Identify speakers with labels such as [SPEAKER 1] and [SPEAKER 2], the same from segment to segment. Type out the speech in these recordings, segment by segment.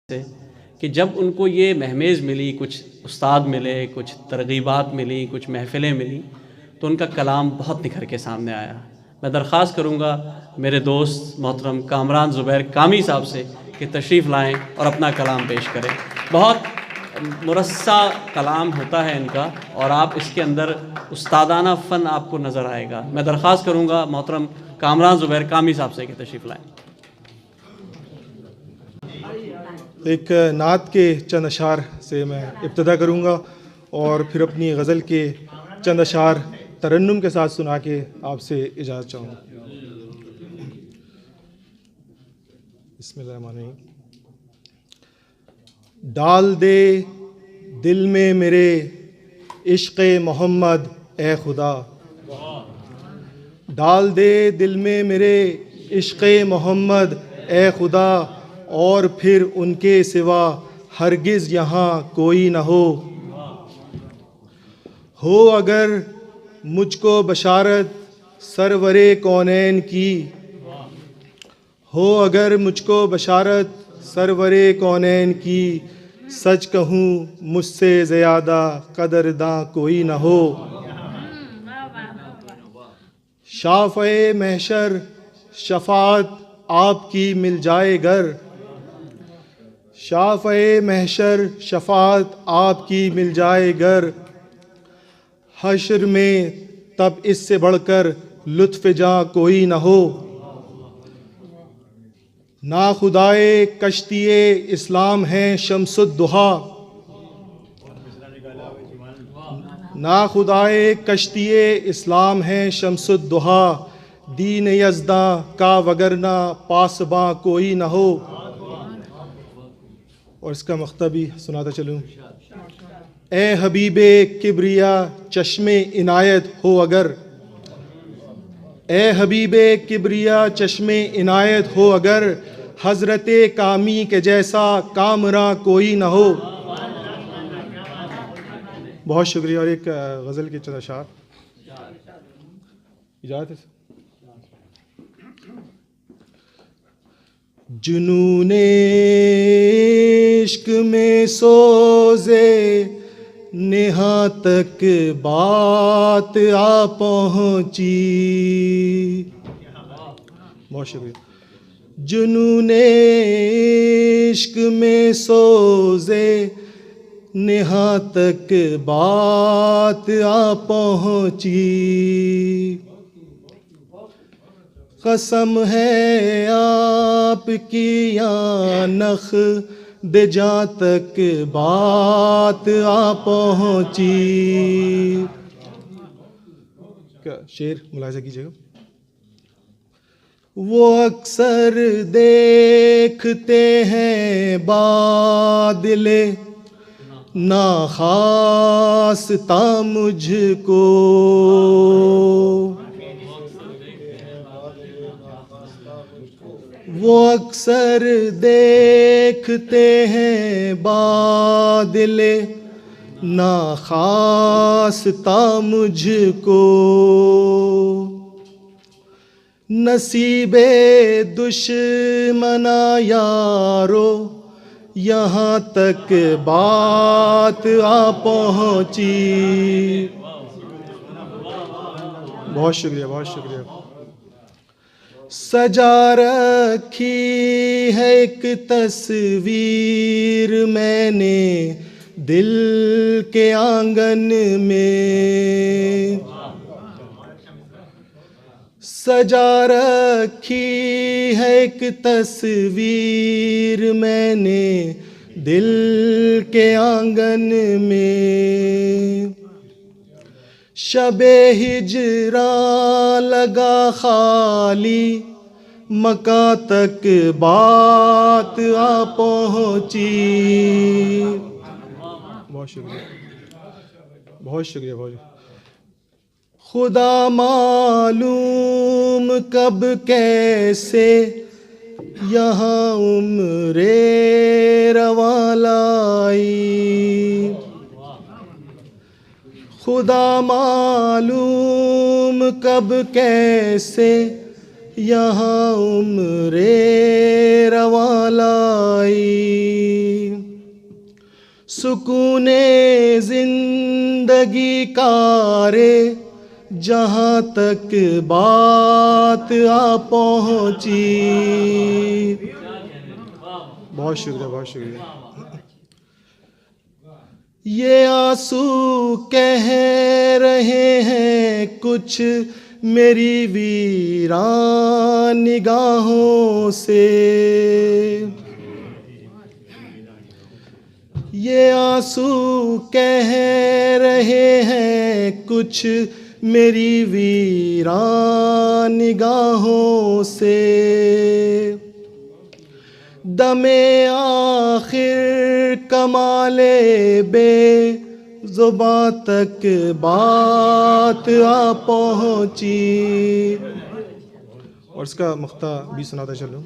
[SPEAKER 1] से कि जब उनको ये महमेज़ मिली, कुछ उस्ताद मिले, कुछ तरग़ीबात मिली, कुछ महफ़िलें मिली, तो उनका कलाम बहुत निखर के सामने आया। मैं दरख़्वास्त करूँगा मेरे दोस्त मोहतरम कामरान ज़ुबैर कामी साहब से कि तशरीफ़ लाएँ और अपना कलाम पेश करें। बहुत मुरस्सा कलाम होता है इनका और आप इसके अंदर उस्तादाना फ़न आपको नज़र आएगा। मैं दरख़्वास्त करूँगा मोहतरम कामरान ज़ुबैर कामी साहब से कि तशरीफ़ लाएँ।
[SPEAKER 2] एक नात के चंद अशार से मैं इब्तिदा करूँगा और फिर अपनी गज़ल के चंद अशार तरन्नुम के साथ सुना के आपसे इजाज़त चाहूँगा। बिस्मिल्लाहिर्रहमानिर्रहीम। डाल दे दिल में मेरे इश्क़ मोहम्मद ए खुदा, डाल दे दिल में मेरे इश्क़ मोहम्मद ए खुदा, और फिर उनके सिवा हरगिज़ यहाँ कोई न हो अगर मुझको बशारत सरवरे कौनैन की, हो अगर मुझको बशारत सरवरे कौनैन की, सच कहूँ मुझसे ज़्यादा कदरदां कोई न हो। शाफ़े महशर शफ़ाअत आपकी मिल जाए गर, शाफ़े महशर शफ़ाअत आपकी मिल जाए गर, हश्र में तब इससे बढ़कर लुत्फ़ जां कोई न हो। ना खुदाए कश्तिए इस्लाम है शम्सुद्दुहा, ना खुदाए कश्तिए इस्लाम है शम्सुद्दुहा, दीन यज़दा का वगरना पासबां कोई न हो। और इसका मख्ता भी सुनाता चलूँ। ए हबीबे किब्रिया चश्मे इनायत हो अगर, ए हबीबे किब्रिया चश्मे इनायत हो अगर, हज़रते कामी के जैसा कामरा कोई न हो। बहुत शुक्रिया। और एक गज़ल के चंद अशार इजाज़त है। जुनूने इश्क में सोज़े नेहा तक बात आ पहुँची। बहुत शुक्रिया। जुनूने इश्क में सोज़े नेहा तक बात आ पहुँची, कसम है आपकी या नख दे जहाँ तक बात आ पहुँची। क्या शेर मुलाहिज़ा कीजिएगा। वो अक्सर देखते हैं बादले ना खास्ता मुझको, वो अक्सर देखते हैं बादले ना खास्ता मुझको, नसीबे दुश्मना यारो यहाँ तक बात आ पहुँची। बहुत शुक्रिया, बहुत शुक्रिया। सजा रखी है एक तस्वीर मैंने दिल के आंगन में, सजा रखी है एक तस्वीर मैंने दिल के आंगन में। शबे हिजरा लगा खाली मका तक बात आ पहुँची। बहुत शुक्रिया, बहुत शुक्रिया, बहुत शुक्रिया। खुदा मालूम कब कैसे यहाँ उम्रे रवां लाई, खुदा मालूम कब कैसे यहाँ उम्रे रवां लाई। सुकूने जिंदगी कारे जहाँ तक बात आ पहुँची। बहुत शुक्रिया, बहुत शुक्रिया। ये आंसू कह रहे हैं कुछ मेरी वीरान निगाहों से। ये आंसू कह रहे हैं कुछ मेरी वीरान निगाहों से। दमे आखिर कमाले बेज़ुबां तक बात आ पहुँची। और इसका मुख्ता भी सुनाता चलूँ।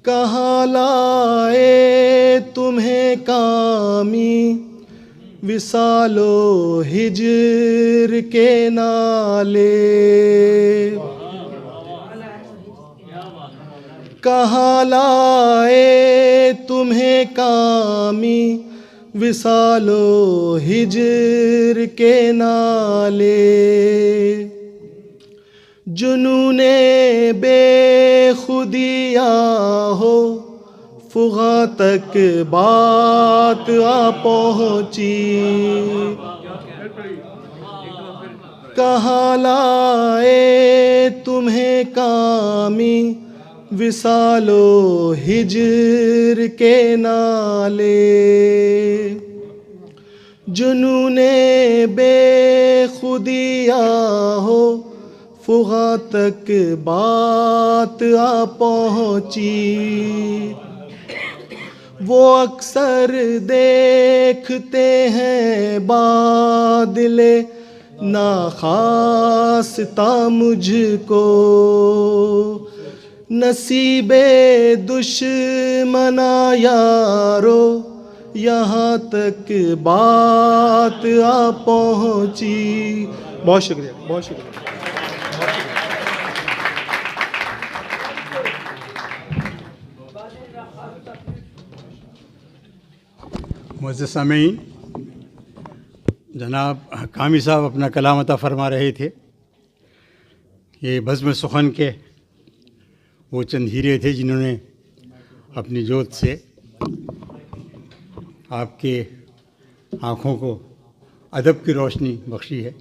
[SPEAKER 2] कहाँ लाए तुम्हें कामी विसालो हिजर के नाले। कहाँ लाए तुम्हें कामी विसालो हिजर के नाले। जुनूने बेखुदिया हो फुगा तक बात आ पहुँची। कहाँ लाए तुम्हें कामी विसालो हिजर के नाले। जुनूने बेखुदिया हो फुगा तक बात आ पहुँची। वो अक्सर देखते हैं बादले ना खास्ता मुझको। नसीबे दुश्मना यारो यहाँ तक बात आ पहुँची। बहुत शुक्रिया, बहुत शुक्रिया।
[SPEAKER 3] मुअज़्ज़ज़ सामीन, जनाब कामी साहब अपना कलाम अता फरमा रहे थे। ये बज़्म सुखन के वो चंद हीरे थे जिन्होंने अपनी जोत से आपके आँखों को अदब की रोशनी बख्शी है।